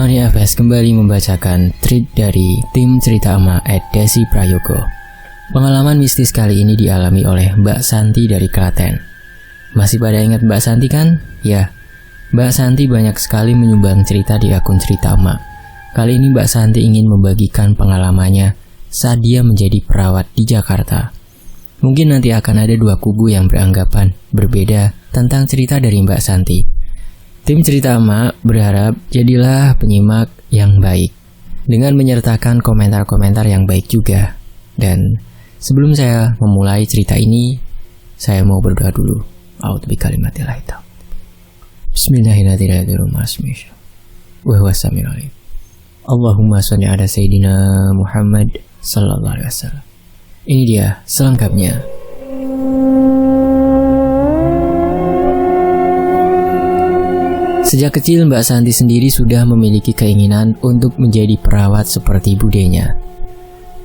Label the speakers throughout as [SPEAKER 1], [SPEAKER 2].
[SPEAKER 1] Noni FS kembali membacakan tweet dari tim cerita Ama @desi Prayogo. Pengalaman mistis kali ini dialami oleh Mbak Santi dari Klaten. Masih pada ingat Mbak Santi kan? Ya, Mbak Santi banyak sekali menyumbang cerita di akun cerita Ama. Kali ini Mbak Santi ingin membagikan pengalamannya saat dia menjadi perawat di Jakarta. Mungkin nanti akan ada dua kubu yang beranggapan berbeda tentang cerita dari Mbak Santi. Tim cerita Ama berharap jadilah penyimak yang baik dengan menyertakan komentar-komentar yang baik juga. Dan sebelum saya memulai cerita ini, saya mau berdoa dulu. A'udzu bikalimatillahi taala. Bismillahirrahmanirrahim. Wa huwa samiul alim. Allahumma shalli ala sayyidina Muhammad sallallahu alaihi wasallam. Ini dia selengkapnya. Sejak kecil Mbak Santi sendiri sudah memiliki keinginan untuk menjadi perawat seperti budenya.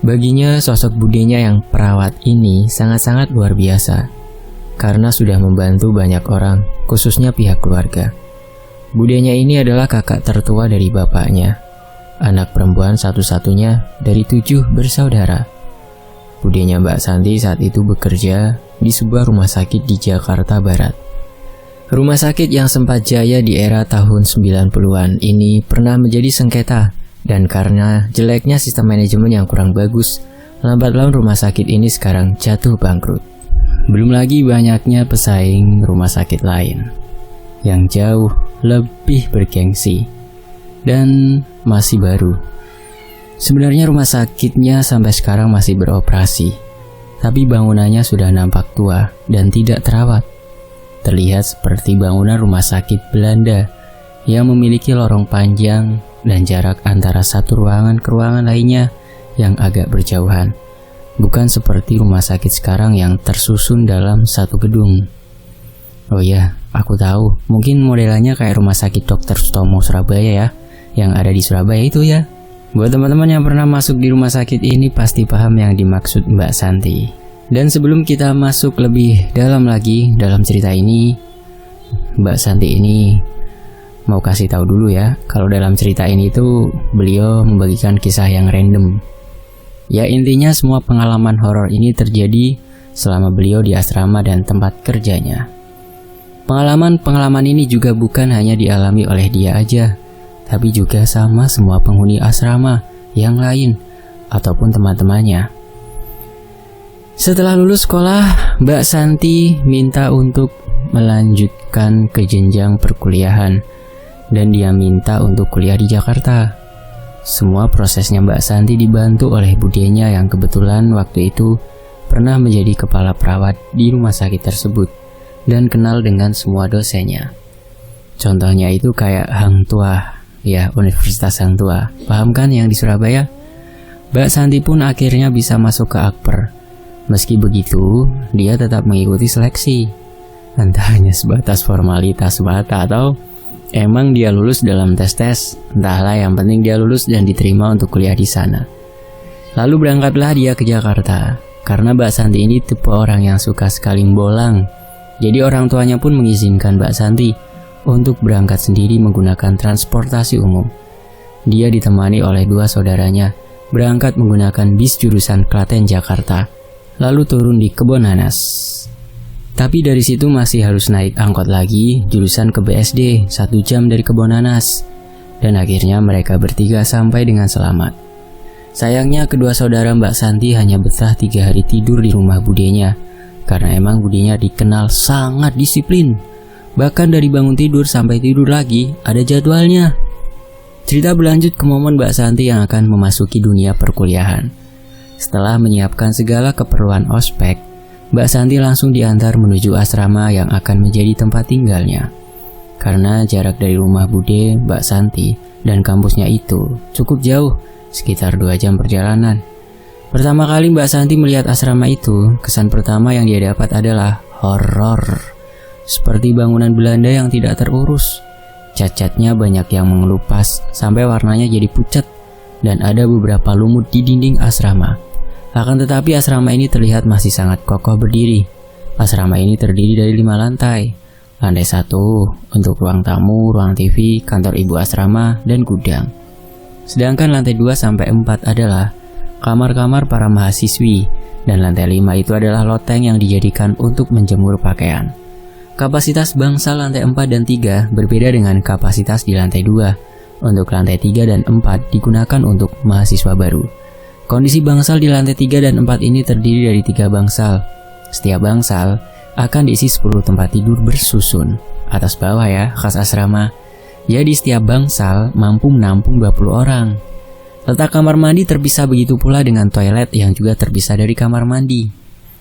[SPEAKER 1] Baginya sosok budenya yang perawat ini sangat-sangat luar biasa karena sudah membantu banyak orang, khususnya pihak keluarga. Budenya ini adalah kakak tertua dari bapaknya, anak perempuan satu-satunya dari 7 bersaudara. Budenya Mbak Santi saat itu bekerja di sebuah rumah sakit di Jakarta Barat. Rumah sakit yang sempat jaya di era tahun 90-an ini pernah menjadi sengketa, dan karena jeleknya sistem manajemen yang kurang bagus, lambat laun rumah sakit ini sekarang jatuh bangkrut. Belum lagi banyaknya pesaing rumah sakit lain yang jauh lebih bergengsi dan masih baru. Sebenarnya rumah sakitnya sampai sekarang masih beroperasi, tapi bangunannya sudah nampak tua dan tidak terawat. Terlihat seperti bangunan rumah sakit Belanda yang memiliki lorong panjang dan jarak antara satu ruangan ke ruangan lainnya yang agak berjauhan. Bukan seperti rumah sakit sekarang yang tersusun dalam satu gedung. Oh ya, aku tahu, mungkin modelannya kayak rumah sakit Dr. Sutomo Surabaya ya, yang ada di Surabaya itu ya. Buat teman-teman yang pernah masuk di rumah sakit ini pasti paham yang dimaksud Mbak Santi. Dan sebelum kita masuk lebih dalam lagi dalam cerita ini, Mbak Santi ini mau kasih tahu dulu ya, kalau dalam cerita ini tuh beliau membagikan kisah yang random. Ya intinya semua pengalaman horor ini terjadi selama beliau di asrama dan tempat kerjanya. Pengalaman ini juga bukan hanya dialami oleh dia aja, tapi juga sama semua penghuni asrama yang lain ataupun teman-temannya. Setelah lulus sekolah, Mbak Santi minta untuk melanjutkan ke jenjang perkuliahan dan dia minta untuk kuliah di Jakarta. Semua prosesnya Mbak Santi dibantu oleh budenya yang kebetulan waktu itu pernah menjadi kepala perawat di rumah sakit tersebut dan kenal dengan semua dosennya. Contohnya itu kayak Hang Tuah, ya Universitas Hang Tuah. Paham kan yang di Surabaya? Mbak Santi pun akhirnya bisa masuk ke Akper. Meski begitu, dia tetap mengikuti seleksi. Entah hanya sebatas formalitas semata atau emang dia lulus dalam tes-tes. Entahlah, yang penting dia lulus dan diterima untuk kuliah di sana. Lalu berangkatlah dia ke Jakarta. Karena Mbak Santi ini tipe orang yang suka sekali bolang. Jadi orang tuanya pun mengizinkan Mbak Santi untuk berangkat sendiri menggunakan transportasi umum. Dia ditemani oleh 2 saudaranya berangkat menggunakan bis jurusan Klaten Jakarta. Lalu turun di Kebonanas. Tapi dari situ masih harus naik angkot lagi jurusan ke BSD 1 jam dari Kebonanas. Dan akhirnya mereka bertiga sampai dengan selamat. Sayangnya kedua saudara Mbak Santi hanya betah 3 hari tidur di rumah budenya. Karena emang budenya dikenal sangat disiplin. Bahkan dari bangun tidur sampai tidur lagi ada jadwalnya. Cerita berlanjut ke momen Mbak Santi yang akan memasuki dunia perkuliahan. Setelah menyiapkan segala keperluan ospek, Mbak Santi langsung diantar menuju asrama yang akan menjadi tempat tinggalnya. Karena jarak dari rumah bude Mbak Santi dan kampusnya itu cukup jauh, sekitar 2 jam perjalanan. Pertama kali Mbak Santi melihat asrama itu, kesan pertama yang dia dapat adalah horor. Seperti bangunan Belanda yang tidak terurus. Cat-catnya banyak yang mengelupas sampai warnanya jadi pucat dan ada beberapa lumut di dinding asrama. Akan tetapi asrama ini terlihat masih sangat kokoh berdiri. Asrama ini terdiri dari 5 lantai. Lantai 1 untuk ruang tamu, ruang TV, kantor ibu asrama, dan gudang. Sedangkan lantai 2 sampai 4 adalah kamar-kamar para mahasiswi, dan lantai 5 itu adalah loteng yang dijadikan untuk menjemur pakaian. Kapasitas bangsal lantai 4 dan 3 berbeda dengan kapasitas di lantai 2. Untuk lantai 3 dan 4 digunakan untuk mahasiswa baru. Kondisi bangsal di lantai 3 dan 4 ini terdiri dari 3 bangsal. Setiap bangsal akan diisi 10 tempat tidur bersusun, atas bawah ya, khas asrama. Jadi setiap bangsal mampu menampung 20 orang. Letak kamar mandi terpisah, begitu pula dengan toilet yang juga terpisah dari kamar mandi.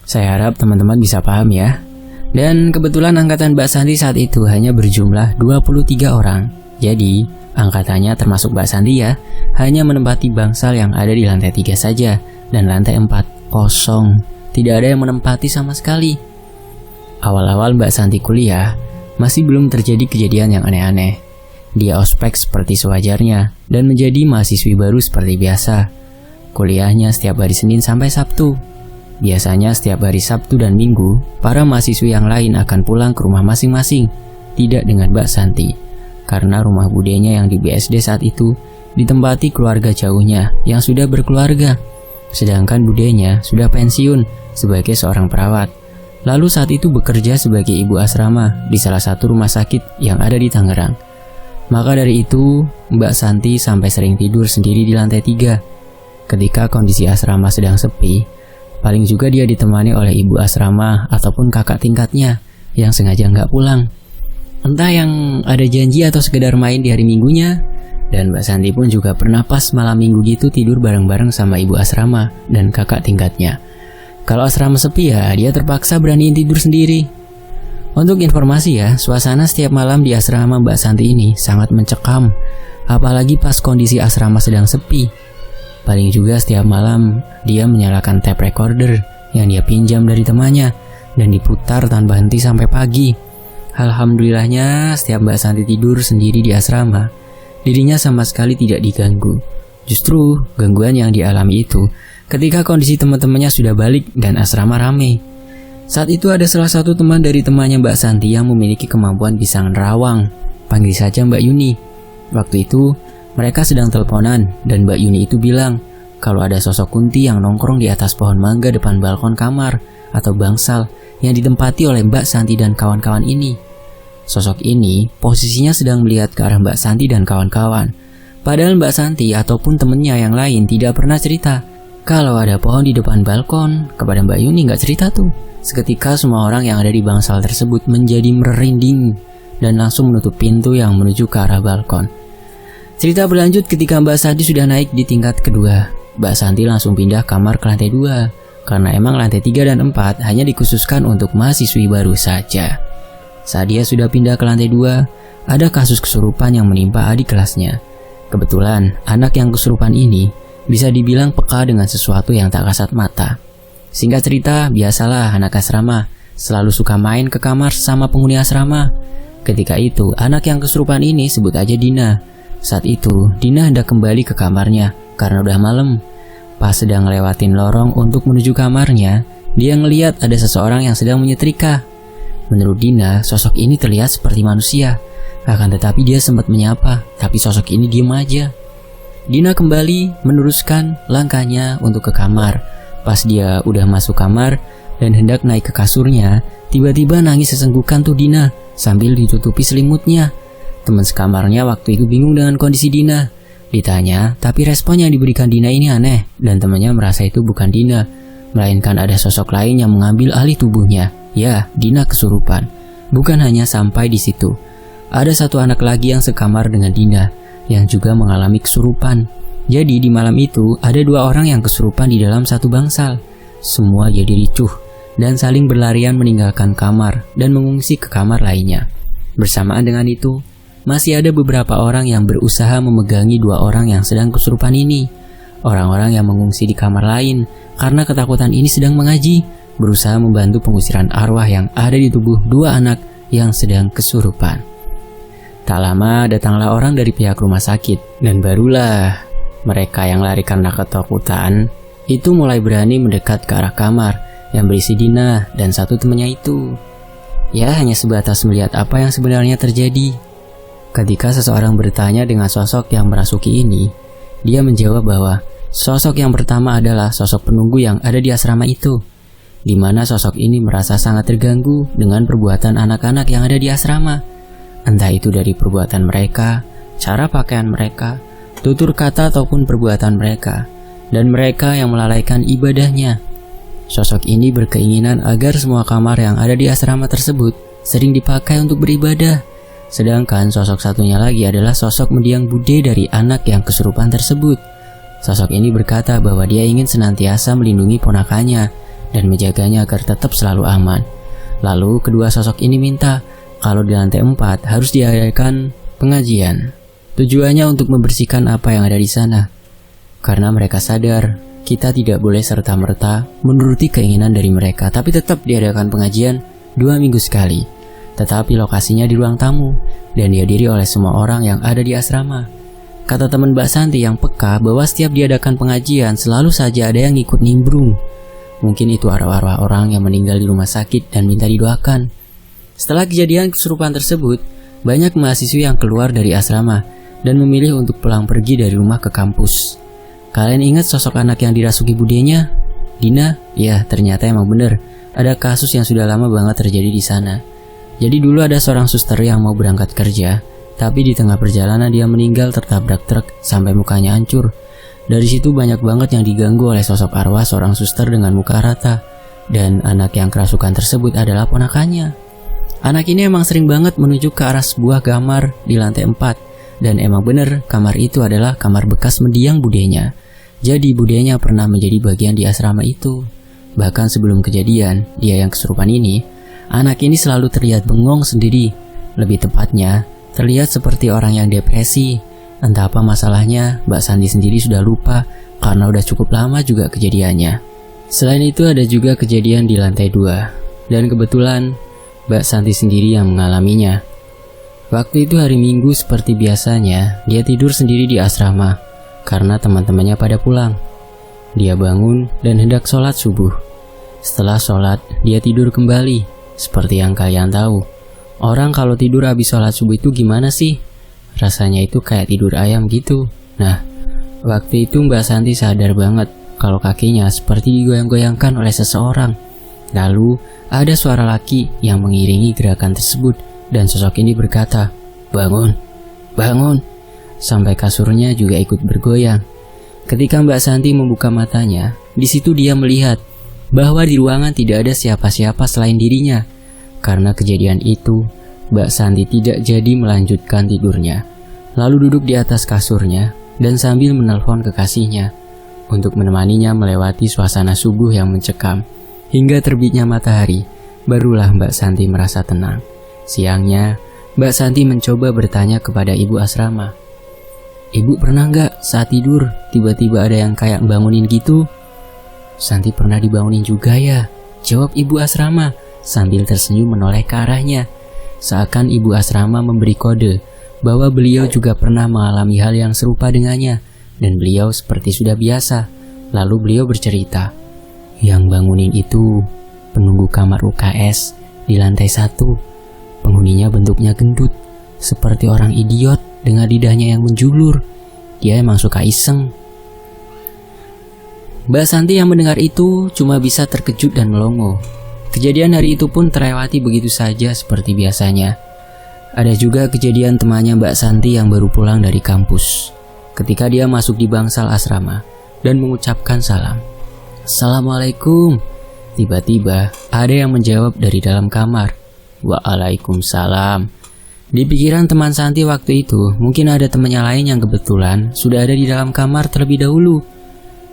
[SPEAKER 1] Saya harap teman-teman bisa paham ya. Dan kebetulan angkatan Mbak Santi saat itu hanya berjumlah 23 orang. Jadi angkatannya termasuk Mbak Santi ya, hanya menempati bangsal yang ada di lantai 3 saja. Dan lantai 4 kosong, tidak ada yang menempati sama sekali. Awal-awal Mbak Santi kuliah, masih belum terjadi kejadian yang aneh-aneh. Dia ospek seperti sewajarnya dan menjadi mahasiswi baru seperti biasa. Kuliahnya setiap hari Senin sampai Sabtu. Biasanya setiap hari Sabtu dan Minggu, para mahasiswi yang lain akan pulang ke rumah masing-masing. Tidak dengan Mbak Santi, karena rumah budenya yang di BSD saat itu ditempati keluarga jauhnya yang sudah berkeluarga. Sedangkan budenya sudah pensiun sebagai seorang perawat. Lalu saat itu bekerja sebagai ibu asrama di salah satu rumah sakit yang ada di Tangerang. Maka dari itu, Mbak Santi sampai sering tidur sendiri di lantai 3. Ketika kondisi asrama sedang sepi, paling juga dia ditemani oleh ibu asrama ataupun kakak tingkatnya yang sengaja nggak pulang. Entah yang ada janji atau sekedar main di hari Minggunya. Dan Mbak Santi pun juga pernah pas malam Minggu gitu tidur bareng-bareng sama ibu asrama dan kakak tingkatnya. Kalau asrama sepi ya, dia terpaksa beraniin tidur sendiri. Untuk informasi ya, suasana setiap malam di asrama Mbak Santi ini sangat mencekam. Apalagi pas kondisi asrama sedang sepi. Paling juga setiap malam dia menyalakan tape recorder yang dia pinjam dari temannya dan diputar tanpa henti sampai pagi. Alhamdulillahnya setiap Mbak Santi tidur sendiri di asrama, dirinya sama sekali tidak diganggu. Justru gangguan yang dialami itu ketika kondisi teman-temannya sudah balik dan asrama rame. Saat itu ada salah satu teman dari temannya Mbak Santi yang memiliki kemampuan bisa nerawang. Panggil saja Mbak Yuni. Waktu itu mereka sedang teleponan dan Mbak Yuni itu bilang kalau ada sosok kunti yang nongkrong di atas pohon mangga depan balkon kamar atau bangsal yang ditempati oleh Mbak Santi dan kawan-kawan ini. Sosok ini posisinya sedang melihat ke arah Mbak Santi dan kawan-kawan. Padahal Mbak Santi ataupun temennya yang lain tidak pernah cerita kalau ada pohon di depan balkon. Kepada Mbak Yuni nggak cerita tuh. Seketika semua orang yang ada di bangsal tersebut menjadi merinding dan langsung menutup pintu yang menuju ke arah balkon. Cerita berlanjut ketika Mbak Santi sudah naik di tingkat kedua. Mbak Santi langsung pindah kamar ke lantai 2 karena emang lantai 3 dan 4 hanya dikhususkan untuk mahasiswi baru saja. Saat dia sudah pindah ke lantai 2, ada kasus kesurupan yang menimpa adik kelasnya. Kebetulan anak yang kesurupan ini bisa dibilang peka dengan sesuatu yang tak kasat mata. Singkat cerita, biasalah anak asrama selalu suka main ke kamar sama penghuni asrama. Ketika itu, anak yang kesurupan ini sebut aja Dina. Saat itu, Dina hendak kembali ke kamarnya karena udah malam. Pas sedang ngelewatin lorong untuk menuju kamarnya, dia ngeliat ada seseorang yang sedang menyetrika. Menurut Dina, sosok ini terlihat seperti manusia. Akan tetapi dia sempat menyapa, tapi sosok ini diem aja. Dina kembali meneruskan langkahnya untuk ke kamar. Pas dia udah masuk kamar dan hendak naik ke kasurnya, tiba-tiba nangis sesenggukan tuh Dina sambil ditutupi selimutnya. Teman sekamarnya waktu itu bingung dengan kondisi Dina. Ditanya, tapi respon yang diberikan Dina ini aneh dan temannya merasa itu bukan Dina, melainkan ada sosok lain yang mengambil alih tubuhnya. Ya, Dina kesurupan. Bukan hanya sampai di situ. Ada satu anak lagi yang sekamar dengan Dina yang juga mengalami kesurupan. Jadi di malam itu ada 2 orang yang kesurupan di dalam satu bangsal. Semua jadi ricuh dan saling berlarian meninggalkan kamar dan mengungsi ke kamar lainnya. Bersamaan dengan itu, masih ada beberapa orang yang berusaha memegangi 2 orang yang sedang kesurupan ini. Orang-orang yang mengungsi di kamar lain karena ketakutan ini sedang mengaji, berusaha membantu pengusiran arwah yang ada di tubuh 2 anak yang sedang kesurupan. Tak lama datanglah orang dari pihak rumah sakit dan barulah mereka yang lari karena ketakutan itu mulai berani mendekat ke arah kamar yang berisi Dina dan satu temannya itu. Ya, hanya sebatas melihat apa yang sebenarnya terjadi. Ketika seseorang bertanya dengan sosok yang merasuki ini, dia menjawab bahwa sosok yang pertama adalah sosok penunggu yang ada di asrama itu, di mana sosok ini merasa sangat terganggu dengan perbuatan anak-anak yang ada di asrama. Entah itu dari perbuatan mereka, cara pakaian mereka, tutur kata ataupun perbuatan mereka, dan mereka yang melalaikan ibadahnya. Sosok ini berkeinginan agar semua kamar yang ada di asrama tersebut sering dipakai untuk beribadah. Sedangkan sosok satunya lagi adalah sosok mendiang bude dari anak yang kesurupan tersebut. Sosok ini berkata bahwa dia ingin senantiasa melindungi ponakannya dan menjaganya agar tetap selalu aman. Lalu kedua sosok ini minta kalau di lantai 4 harus diadakan pengajian. Tujuannya untuk membersihkan apa yang ada di sana. Karena mereka sadar kita tidak boleh serta-merta menuruti keinginan dari mereka, tapi tetap diadakan pengajian 2 minggu sekali. Tetapi lokasinya di ruang tamu dan dihadiri oleh semua orang yang ada di asrama. Kata teman Mbak Santi yang peka bahwa setiap diadakan pengajian selalu saja ada yang ikut nimbrung. Mungkin itu arwah-arwah orang yang meninggal di rumah sakit dan minta didoakan. Setelah kejadian kesurupan tersebut, banyak mahasiswa yang keluar dari asrama dan memilih untuk pulang pergi dari rumah ke kampus. Kalian ingat sosok anak yang dirasuki budenya? Dina? Ya, ternyata emang bener. Ada kasus yang sudah lama banget terjadi di sana. Jadi dulu ada seorang suster yang mau berangkat kerja, tapi di tengah perjalanan dia meninggal tertabrak truk sampai mukanya hancur. Dari situ banyak banget yang diganggu oleh sosok arwah seorang suster dengan muka rata. Dan anak yang kerasukan tersebut adalah ponakannya. Anak ini emang sering banget menuju ke arah sebuah kamar di lantai 4. Dan emang bener, kamar itu adalah kamar bekas mendiang budenya. Jadi budenya pernah menjadi bagian di asrama itu. Bahkan sebelum kejadian, dia yang kesurupan ini, anak ini selalu terlihat bengong sendiri. Lebih tepatnya, terlihat seperti orang yang depresi. Entah apa masalahnya, Mbak Santi sendiri sudah lupa karena udah cukup lama juga kejadiannya. Selain itu ada juga kejadian di lantai 2. Dan kebetulan, Mbak Santi sendiri yang mengalaminya. Waktu itu hari Minggu seperti biasanya, dia tidur sendiri di asrama karena teman-temannya pada pulang. Dia bangun dan hendak sholat subuh. Setelah sholat, dia tidur kembali. Seperti yang kalian tahu, orang kalau tidur habis sholat subuh itu gimana sih? Rasanya itu kayak tidur ayam gitu. Nah, waktu itu Mbak Santi sadar banget kalau kakinya seperti digoyang-goyangkan oleh seseorang. Lalu, ada suara laki yang mengiringi gerakan tersebut dan sosok ini berkata, "Bangun, bangun." Sampai kasurnya juga ikut bergoyang. Ketika Mbak Santi membuka matanya, di situ dia melihat bahwa di ruangan tidak ada siapa-siapa selain dirinya. Karena kejadian itu, Mbak Santi tidak jadi melanjutkan tidurnya. Lalu duduk di atas kasurnya dan sambil menelpon kekasihnya untuk menemaninya melewati suasana subuh yang mencekam. Hingga terbitnya matahari, barulah Mbak Santi merasa tenang. Siangnya, Mbak Santi mencoba bertanya kepada ibu asrama. "Ibu pernah nggak saat tidur tiba-tiba ada yang kayak bangunin gitu?" "Santi pernah dibangunin juga ya," jawab ibu asrama sambil tersenyum menoleh ke arahnya. Seakan ibu asrama memberi kode bahwa beliau juga pernah mengalami hal yang serupa dengannya dan beliau seperti sudah biasa. Lalu beliau bercerita, "Yang bangunin itu penunggu kamar UKS di lantai 1. Penghuninya bentuknya gendut, seperti orang idiot dengan lidahnya yang menjulur. Dia emang suka iseng." Mbak Santi yang mendengar itu cuma bisa terkejut dan melongo. Kejadian hari itu pun terlewati begitu saja seperti biasanya. Ada juga kejadian temannya Mbak Santi yang baru pulang dari kampus. Ketika dia masuk di bangsal asrama dan mengucapkan salam, "Assalamualaikum." Tiba-tiba ada yang menjawab dari dalam kamar, "Waalaikumsalam." Di pikiran teman Santi waktu itu, mungkin ada temannya lain yang kebetulan sudah ada di dalam kamar terlebih dahulu.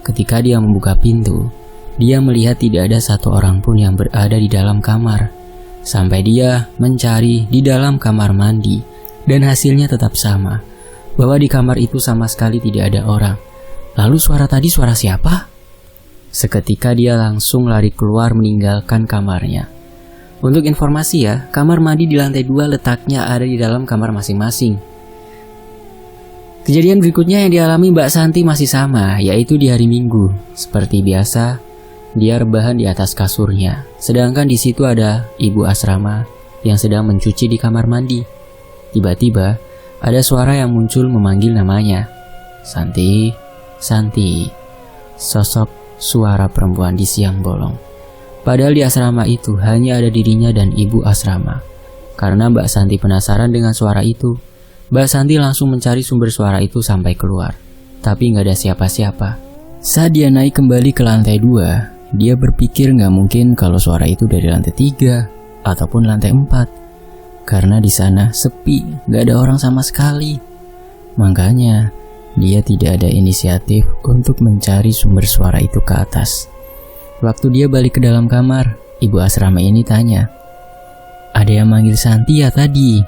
[SPEAKER 1] Ketika dia membuka pintu, dia melihat tidak ada satu orang pun yang berada di dalam kamar. Sampai dia mencari di dalam kamar mandi, dan hasilnya tetap sama, bahwa di kamar itu sama sekali tidak ada orang. Lalu suara tadi suara siapa? Seketika dia langsung lari keluar meninggalkan kamarnya. Untuk informasi ya, kamar mandi di lantai 2 letaknya ada di dalam kamar masing-masing. Kejadian berikutnya yang dialami Mbak Santi masih sama, yaitu di hari Minggu. Seperti biasa, dia rebahan di atas kasurnya. Sedangkan di situ ada ibu asrama
[SPEAKER 2] yang sedang mencuci di kamar mandi. Tiba-tiba, ada suara yang muncul memanggil namanya. Santi, Santi. Sosok suara perempuan di siang bolong. Padahal di asrama itu hanya ada dirinya dan ibu asrama. Karena Mbak Santi penasaran dengan suara itu, Mbak Santi langsung mencari sumber suara itu sampai keluar. Tapi nggak ada siapa-siapa. Saat dia naik kembali ke lantai 2, dia berpikir nggak mungkin kalau suara itu dari lantai 3 ataupun lantai 4. Karena di sana sepi, nggak ada orang sama sekali. Makanya dia tidak ada inisiatif untuk mencari sumber suara itu ke atas. Waktu dia balik ke dalam kamar, ibu asrama ini tanya, "Ada yang manggil Santi ya tadi?"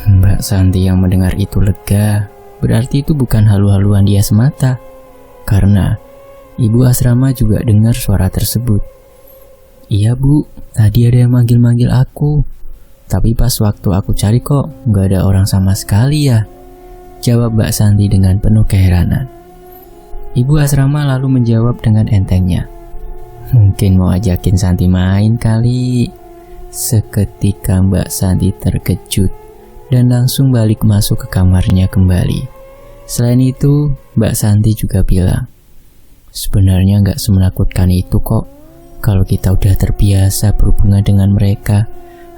[SPEAKER 2] Mbak Santi yang mendengar itu lega. Berarti itu bukan halu-haluan dia semata. Karena ibu asrama juga dengar suara tersebut. "Iya bu, tadi ada yang manggil-manggil aku. Tapi pas waktu aku cari kok nggak ada orang sama sekali ya," jawab Mbak Santi dengan penuh keheranan. Ibu asrama lalu menjawab dengan entengnya, "Mungkin mau ajakin Santi main kali." Seketika Mbak Santi terkejut dan langsung balik masuk ke kamarnya kembali. Selain itu, Mbak Santi juga bilang, "Sebenarnya nggak semenakutkan itu kok. Kalau kita udah terbiasa berhubungan dengan mereka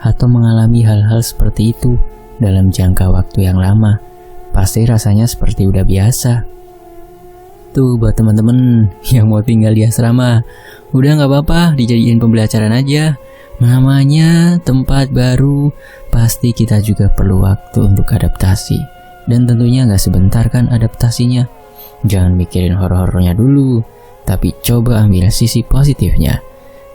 [SPEAKER 2] atau mengalami hal-hal seperti itu dalam jangka waktu yang lama, pasti rasanya seperti udah biasa." Tuh buat teman-teman yang mau tinggal di asrama, udah nggak apa-apa dijadiin pembelajaran aja. Namanya tempat baru, pasti kita juga perlu waktu untuk adaptasi. Dan tentunya gak sebentar kan adaptasinya. Jangan mikirin horor-horornya dulu, tapi coba ambil sisi positifnya.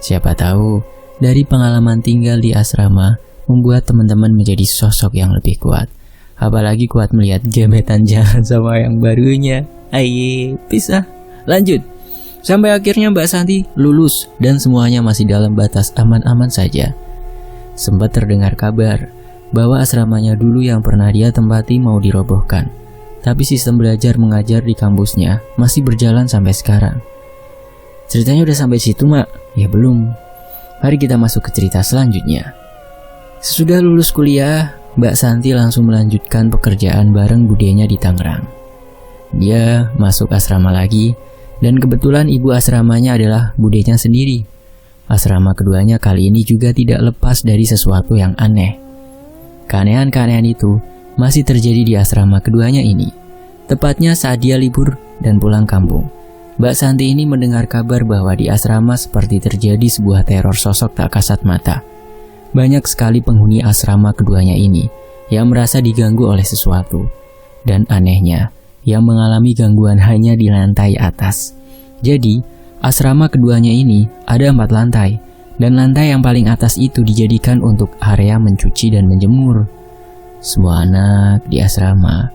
[SPEAKER 2] Siapa tahu dari pengalaman tinggal di asrama membuat teman-teman menjadi sosok yang lebih kuat. Apalagi kuat melihat gebetan jahat sama yang barunya. Ayo, pisah. Lanjut. Sampai akhirnya Mbak Santi lulus dan semuanya masih dalam batas aman-aman saja. Sempat terdengar kabar bahwa asramanya dulu yang pernah dia tempati mau dirobohkan. Tapi sistem belajar mengajar di kampusnya masih berjalan sampai sekarang. Ceritanya udah sampai situ, Mak? Ya belum. Mari kita masuk ke cerita selanjutnya. Sesudah lulus kuliah, Mbak Santi langsung melanjutkan pekerjaan bareng budenya di Tangerang. Dia masuk asrama lagi. Dan kebetulan ibu asramanya adalah budenya sendiri. Asrama keduanya kali ini juga tidak lepas dari sesuatu yang aneh. Keanehan-keanehan itu masih terjadi di asrama keduanya ini. Tepatnya saat dia libur dan pulang kampung. Mbak Santi ini mendengar kabar bahwa di asrama seperti terjadi sebuah teror sosok tak kasat mata. Banyak sekali penghuni asrama keduanya ini yang merasa diganggu oleh sesuatu. Dan anehnya, yang mengalami gangguan hanya di lantai atas. Jadi, asrama keduanya ini ada 4 lantai, dan lantai yang paling atas itu dijadikan untuk area mencuci dan menjemur. Semua anak di asrama,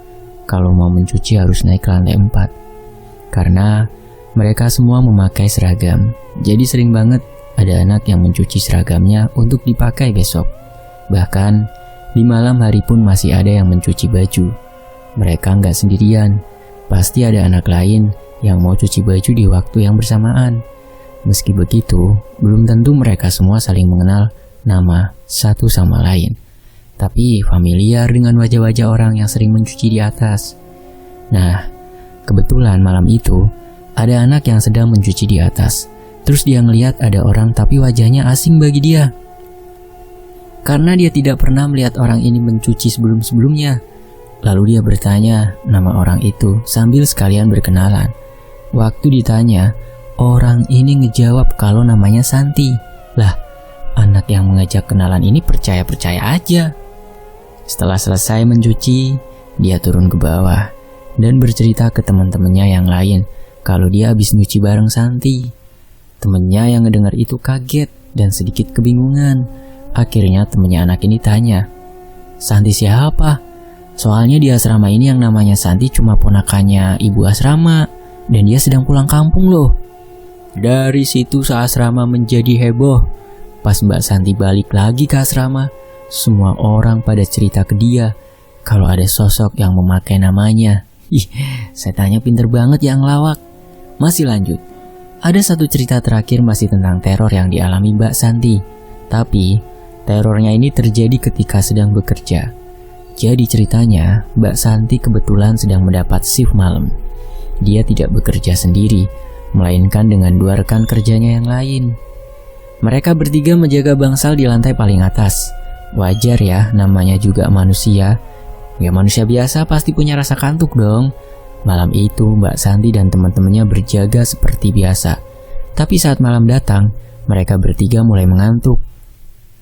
[SPEAKER 2] kalau mau mencuci harus naik ke lantai 4. Karena mereka semua memakai seragam, jadi sering banget ada anak yang mencuci seragamnya untuk dipakai besok. Bahkan, di malam hari pun masih ada yang mencuci baju. Mereka nggak sendirian, pasti ada anak lain yang mau cuci baju di waktu yang bersamaan. Meski begitu, belum tentu mereka semua saling mengenal nama satu sama lain. Tapi familiar dengan wajah-wajah orang yang sering mencuci di atas. Nah, kebetulan malam itu, ada anak yang sedang mencuci di atas. Terus dia ngelihat ada orang tapi wajahnya asing bagi dia. Karena dia tidak pernah melihat orang ini mencuci sebelum-sebelumnya. Lalu dia bertanya nama orang itu sambil sekalian berkenalan. Waktu ditanya, orang ini ngejawab kalau namanya Santi. Lah, anak yang mengajak kenalan ini percaya-percaya aja. Setelah selesai mencuci, dia turun ke bawah dan bercerita ke teman-temannya yang lain kalau dia habis nyuci bareng Santi. Temennya yang ngedengar itu kaget dan sedikit kebingungan. Akhirnya temennya anak ini tanya, "Santi siapa? Soalnya di asrama ini yang namanya Santi cuma ponakannya ibu asrama, dan dia sedang pulang kampung loh." Dari situ seasrama menjadi heboh. Pas Mbak Santi balik lagi ke asrama, semua orang pada cerita ke dia kalau ada sosok yang memakai namanya. Ih, setannya pinter banget yang lawak. Masih lanjut. Ada satu cerita terakhir masih tentang teror yang dialami Mbak Santi. Tapi
[SPEAKER 1] Terornya ini terjadi ketika sedang bekerja. Jadi ceritanya, Mbak Santi kebetulan sedang mendapat shift malam. Dia tidak bekerja sendiri, melainkan dengan 2 rekan kerjanya yang lain. Mereka bertiga menjaga bangsal di lantai paling atas. Wajar ya, namanya juga manusia. Ya manusia biasa pasti punya rasa kantuk dong. Malam itu Mbak Santi dan teman-temannya berjaga seperti biasa. Tapi saat malam datang, mereka bertiga mulai mengantuk.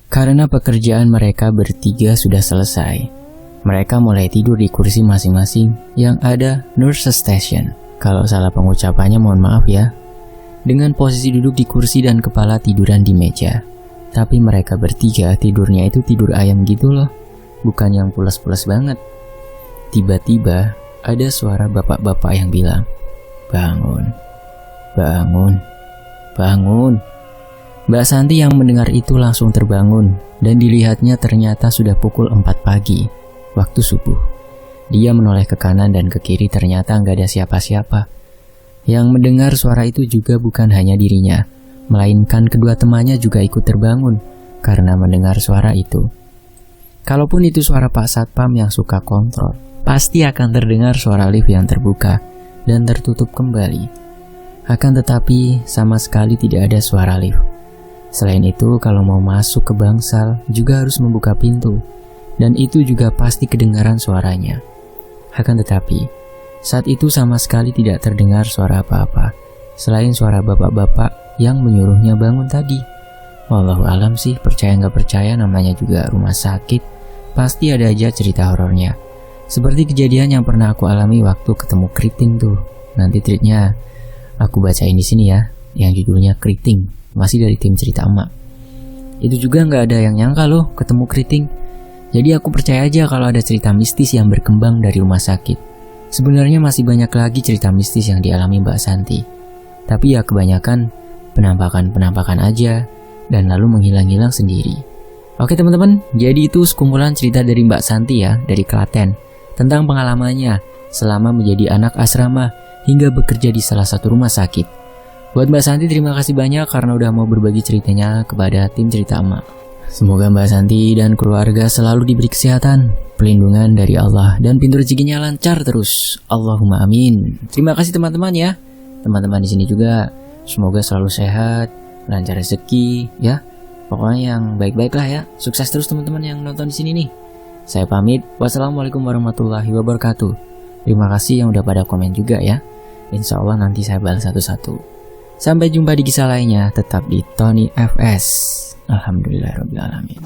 [SPEAKER 1] Karena pekerjaan mereka bertiga sudah selesai, mereka mulai tidur di kursi masing-masing yang ada nurse station. Kalau salah pengucapannya mohon maaf ya. Dengan posisi duduk di kursi dan kepala tiduran di meja. Tapi mereka bertiga tidurnya itu tidur ayam gitu loh, bukan yang pulas-pulas banget. Tiba-tiba ada suara bapak-bapak yang bilang, "Bangun, bangun, bangun." Mbak Santi yang mendengar itu langsung terbangun dan dilihatnya ternyata sudah pukul 4 pagi, waktu subuh. Dia menoleh ke kanan dan ke kiri, ternyata nggak ada siapa-siapa. Yang mendengar suara itu juga bukan hanya dirinya, melainkan kedua temannya juga ikut terbangun karena mendengar suara itu. Kalaupun itu suara Pak Satpam yang suka kontrol, pasti akan terdengar suara lift yang terbuka dan tertutup kembali. Akan tetapi sama sekali tidak ada suara lift. Selain itu, kalau mau masuk ke bangsal juga harus membuka pintu, dan itu juga pasti kedengaran suaranya. Akan tetapi, saat itu sama sekali tidak terdengar suara apa-apa, selain suara bapak-bapak yang menyuruhnya bangun tadi. Wallahu alam sih, percaya nggak percaya namanya juga rumah sakit, pasti ada aja cerita horornya. Seperti kejadian yang pernah aku alami waktu ketemu keriting tuh. Nanti treatnya aku bacain di sini ya, yang judulnya Keriting. Masih dari tim cerita emak. Itu juga nggak ada yang nyangka loh ketemu keriting. Jadi aku percaya aja kalau ada cerita mistis yang berkembang dari rumah sakit. Sebenarnya masih banyak lagi cerita mistis yang dialami Mbak Santi. Tapi ya kebanyakan penampakan-penampakan aja dan lalu menghilang-hilang sendiri. Oke teman-teman, jadi itu sekumpulan cerita dari Mbak Santi ya, dari Klaten, tentang pengalamannya selama menjadi anak asrama hingga bekerja di salah satu rumah sakit. Buat Mbak Santi, terima kasih banyak karena udah mau berbagi ceritanya kepada tim cerita emak. Semoga Mbak Santi dan keluarga selalu diberi kesehatan, perlindungan dari Allah, dan pintu rezekinya lancar terus. Allahumma amin. Terima kasih teman-teman ya. Teman-teman di sini juga semoga selalu sehat, lancar rezeki ya. Pokoknya yang baik-baik lah ya. Sukses terus teman-teman yang nonton di sini nih. Saya pamit. Wassalamualaikum warahmatullahi wabarakatuh. Terima kasih yang udah pada komen juga ya. Insya Allah nanti saya balas satu-satu. Sampai jumpa di kisah lainnya, tetap di Tony FS. Alhamdulillahirrabbilalamin.